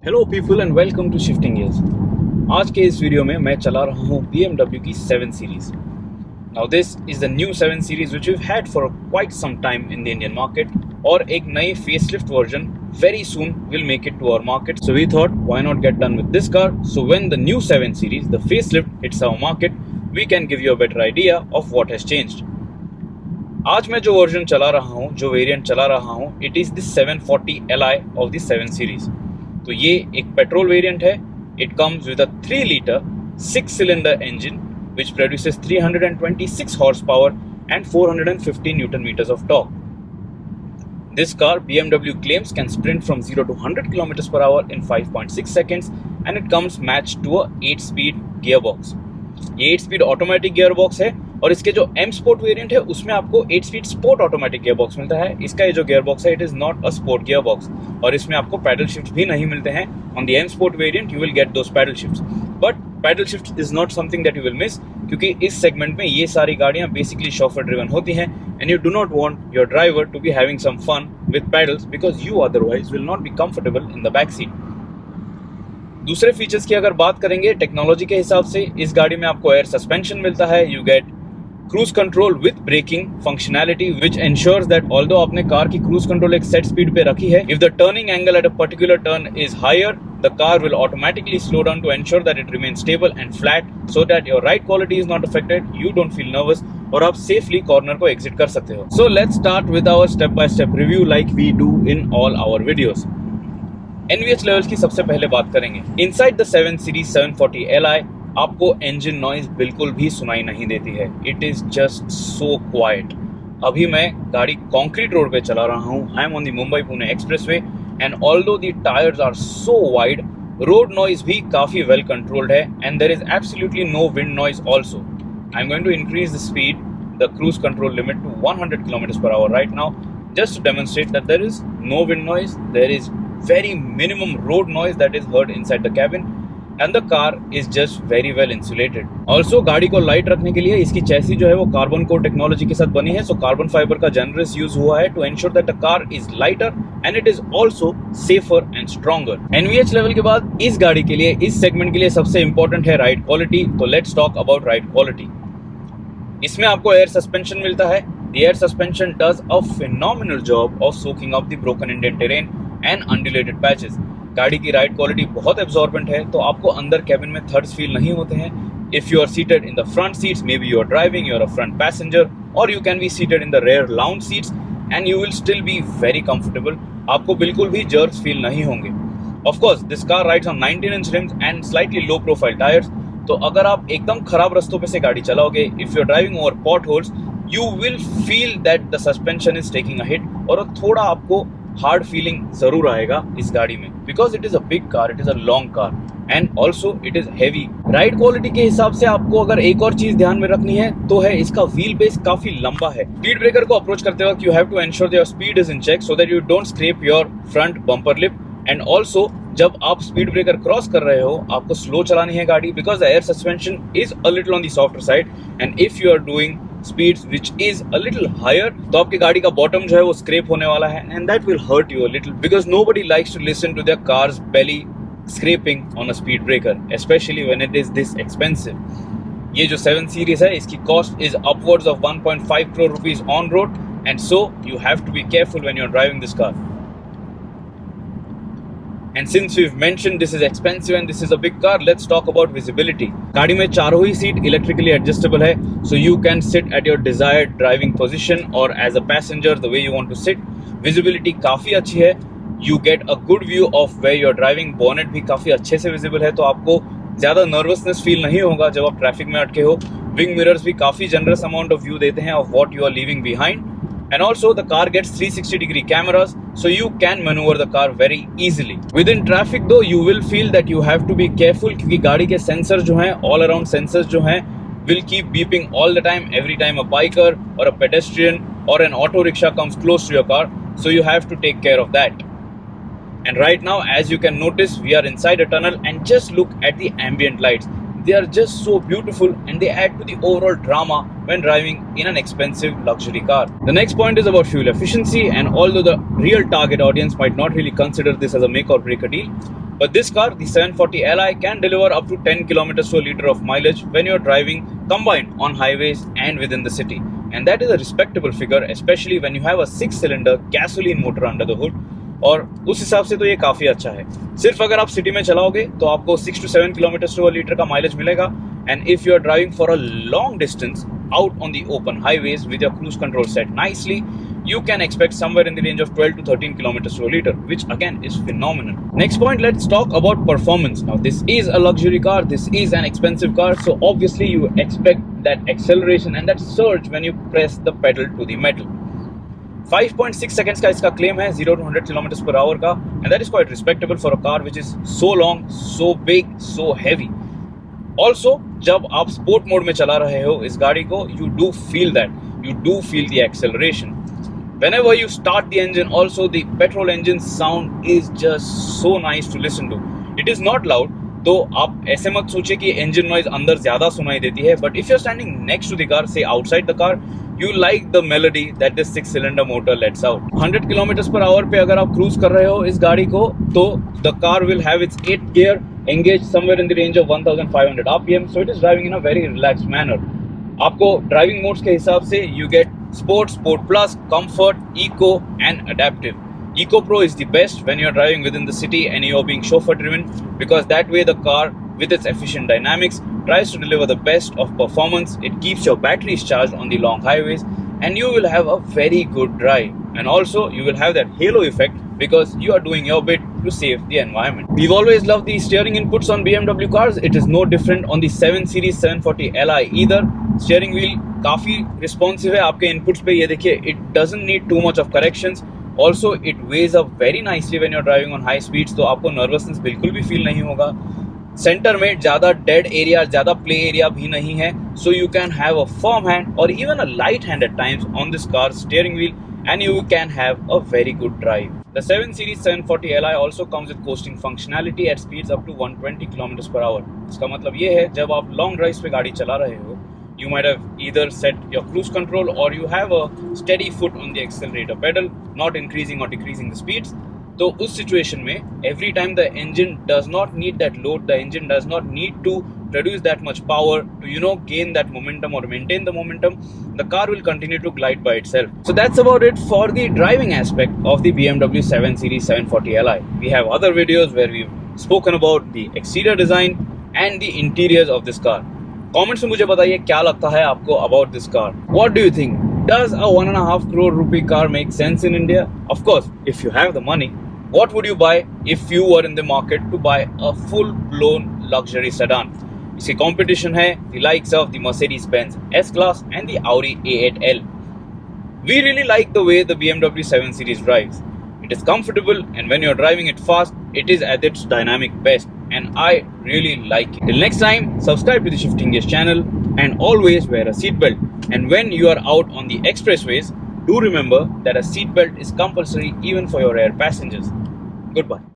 Hello people and welcome to shifting gears. आज के इस वीडियो में मैं चला रहा हूँ BMW की 7 सीरीज। Now this is the new 7 series which we had for quite some time in the Indian market, और एक नई facelift version very soon will make it to our market. So we thought why not get done with this car. So when the new 7 series the facelift hits our market, we can give you a better idea of what has changed. आज मैं जो version चला रहा हूँ, जो variant चला रहा हूँ, it is the 740 Li of the 7 series. तो ये एक पेट्रोल वेरिएंट है। It comes with a 3 litre 6 cylinder engine which produces 326 horsepower and 450 Newton meters of torque. This car BMW claims can sprint from 0 to 100 kilometers per hour in 5.6 seconds, and it comes matched to a 8-speed gearbox. ये 8 speed automatic gearbox है, और इसके जो M sport variant है उसमें आपको 8 speed sport automatic gearbox मिलता है। इसका ये जो गियरबॉक्स है it is not a sport gearbox, और इसमें आपको पैडल शिफ्ट भी नहीं मिलते हैं। On the M sport variant you will get those paddle shifts, but paddle shift is not something that you will miss, क्योंकि इस सेगमेंट में ये सारी गाड़ियां बेसिकली शॉफर ड्रिवन होती हैं, and you do not want your driver to be having some fun with paddles because you otherwise will not be comfortable in the back seat. दूसरे features की अगर बात करेंगे टेक्नोलॉजी के हिसाब से, इस गाड़ी में आपको एयर सस्पेंशन मिलता है। You get cruise control with braking functionality which ensures that although आपने कार की क्रूज कंट्रोल एक सेट स्पीड पे रखी है, if the turning angle at a particular turn is higher, the car will automatically slow down to ensure that it remains stable and flat, so that your ride quality is not affected, you don't feel nervous, और आप safely corner को exit कर सकते हो। So let's start with our step by step review like we do in all our videos. NVH levels की सबसे पहले बात करेंगे। Inside the 7 Series 740 Li आपको engine noise बिल्कुल भी सुनाई नहीं देती है। It is just so quiet. अभी मैं गाड़ी कंक्रीट रोड पे चला रहा हूँ। I am on the Mumbai-Pune expressway, and although the tires are so wide, road noise भी काफी well controlled है, and there is absolutely no wind noise also. I'm going to increase the speed, the cruise control limit to 100 kilometers per hour right now, just to demonstrate that there is no wind noise, there is very minimum road noise that is heard inside the cabin, and the car is just very well insulated. Also गाड़ी को light रखने के लिए इसकी chassis जो है वो carbon core technology के साथ बनी है, सो कार्बन फाइबर का जनरस यूज हुआ है to ensure that the car is lighter and it is also safer and stronger. NVH level के बाद इस गाड़ी के लिए, इस सेगमेंट के लिए सबसे इंपॉर्टेंट है राइड क्वालिटी। तो let's talk about ride quality. इसमें आपको एयर सस्पेंशन मिलता है। The air suspension does a phenomenal job of soaking up the broken Indian terrain and undulated patches. गाड़ी की राइड क्वालिटी बहुत एब्जॉर्बेंट है, तो आपको अंदर कैबिन में थर्ड्स फील नहीं होते हैं। If you are seated in the front seats, may be you are driving, you are a front passenger, और you can be seated in the rear lounge seats, and you will still be very comfortable. आपको बिल्कुल भी jerks feel नहीं होंगे। Of course this car rides on 19-inch rims and slightly low profile tyres, तो अगर आप एकदम खराब रास्तों पे से गाड़ी चलाओगे, if you are driving over pot holes, you will feel that the suspension is taking a hit, और थोड़ा आपको हार्ड फीलिंग जरूर आएगा इस गाड़ी में, because it is a big car, it is a long car, and also it is heavy. Ride quality के हिसाब से आपको अगर एक और चीज ध्यान में रखनी है तो है इसका व्हील बेस काफी लंबा है। स्पीड ब्रेकर को अप्रोच करते वक्त you have to ensure that your speed is in check, so that you don't scrape your front bumper lip, and also जब आप स्पीड ब्रेकर क्रॉस कर रहे हो आपको स्लो चलानी है गाड़ी, because the air suspension is a little on the softer side, and if you are doing speeds which is a little higher, तो आपकी गाड़ी का बॉटम जो है वो स्क्रैप होने वाला है, and that will hurt you a little because nobody likes to listen to their car's belly scraping on a speed breaker, especially when it is this expensive. ये जो 7 series है इसकी cost is upwards of 1.5 crore rupees on road, and so you have to be careful when you're driving this car. And since we've mentioned this is expensive and this is a big car, let's talk about visibility. गाड़ी में चारों ही seat electrically adjustable है, so you can sit at your desired driving position or as a passenger the way you want to sit. Visibility काफी अच्छी है. You get a good view of where you're driving. Bonnet भी काफी अच्छे से visible है, तो आपको ज्यादा नर्वसनेस फील नहीं होगा जब आप ट्रैफिक में अटके हो। Wing mirrors भी काफी जनरस अमाउंट ऑफ व्यू देते हैं of what you are leaving behind. And also the car gets 360-degree cameras, so you can maneuver the car very easily. Within traffic though, you will feel that you have to be careful, क्योंकि गाड़ी के sensors जो हैं, all around sensors जो हैं, will keep beeping all the time every time a biker or a pedestrian or an auto rickshaw comes close to your car, so you have to take care of that. And right now, as you can notice, we are inside a tunnel, and just look at the ambient lights. They are just so beautiful, and they add to the overall drama when driving in an expensive luxury car. The next point is about fuel efficiency, and although the real target audience might not really consider this as a make or break a deal, But this car, the 740 Li, can deliver up to 10 kilometers to a liter of mileage when you're driving combined on highways and within the city. And that is a respectable figure, especially when you have a 6-cylinder gasoline motor under the hood. और उस हिसाब से तो ये काफ़ी अच्छा है. सिर्फ अगर आप सिटी में चलाओगे तो आपको 6 to 7 kilometers to a liter का माइलेज मिलेगा. And if you are driving for a long distance out on the open highways with your cruise control set nicely, you can expect somewhere in the range of 12 to 13 kilometers to a liter, which again is phenomenal. Next point, let's talk about performance. Now, this is a luxury car, this is an expensive car, so obviously you expect that acceleration and that surge when you press the pedal to the metal. 5.6 seconds का इसका claim है 0 to 100 kilometers per hour का, and that is quite respectable for a car which is so long, so big, so heavy. Also, जब आप sport mode में चला रहे हो इस गाड़ी को, you do feel the acceleration. Whenever you start the engine, also the petrol engine sound is just so nice to listen to. It is not loud, तो आप ऐसे मत सोचिए कि engine noise अंदर ज़्यादा सुनाई देती है. But if you're standing next to the car, say outside the car, you like the melody that this 6-cylinder motor lets out. 100 kilometers per hour पे अगर आप cruise कर रहे हो इस गाड़ी को, तो the car will have its 8th gear engaged somewhere in the range of 1500 RPM. So it is driving in a very relaxed manner. आपको ड्राइविंग मोड्स के हिसाब से you get Sport, Sport Plus, Comfort, Eco and Adaptive. Eco Pro is the best when you're driving within the city and you're being chauffeur driven, because that way the car with its efficient dynamics tries to deliver the best of performance. It keeps your batteries charged on the long highways and you will have a very good drive. And also you will have that halo effect because you are doing your bit to save the environment. We've always loved the steering inputs on BMW cars. It is no different on the 7 Series 740 Li either. Steering wheel काफ़ी responsive है आपके inputs पे. ये देखिए, it doesn't need too much of corrections. Also, it weighs up very nicely when you're driving on high speeds, तो आपको nervousness बिल्कुल भी feel नहीं होगा. सेंटर में ज़्यादा डेड एरिया, ज़्यादा प्ले एरिया भी नहीं है, so you can have a firm hand or even a light hand at times on this car's steering wheel and you can have a very good drive. The 7 Series 740 Li also comes with coasting functionality at speeds up to 120 km per hour. इसका मतलब ये है, जब आप long drives पे गाड़ी चला रहे हो, you might have either set your cruise control or you have a steady foot on the accelerator pedal, not increasing or decreasing the speeds. तो उस सिचुएशन में every time the engine does not need that load, the engine does not need to produce that much power to gain that momentum or maintain the momentum, the car will continue to glide by itself. So that's about it for the driving aspect of the BMW 7 Series 740 Li. We have other videos where we've spoken about the exterior design and the interiors of this car. Comments में मुझे बताइए क्या लगता है आपको about this car. What do you think? Does a 1.5 crore rupee car make sense in India? Of course, if you have the money. What would you buy if you were in the market to buy a full-blown luxury sedan? इसकी competition है the likes of the Mercedes-Benz S-Class and the Audi A8L. We really like the way the BMW 7 Series drives. It is comfortable and when you're driving it fast, it is at its dynamic best and I really like it. Till next time, subscribe to the Shifting Gears channel and always wear a seatbelt. And when you are out on the expressways, do remember that a seatbelt is compulsory even for your rear passengers. Goodbye.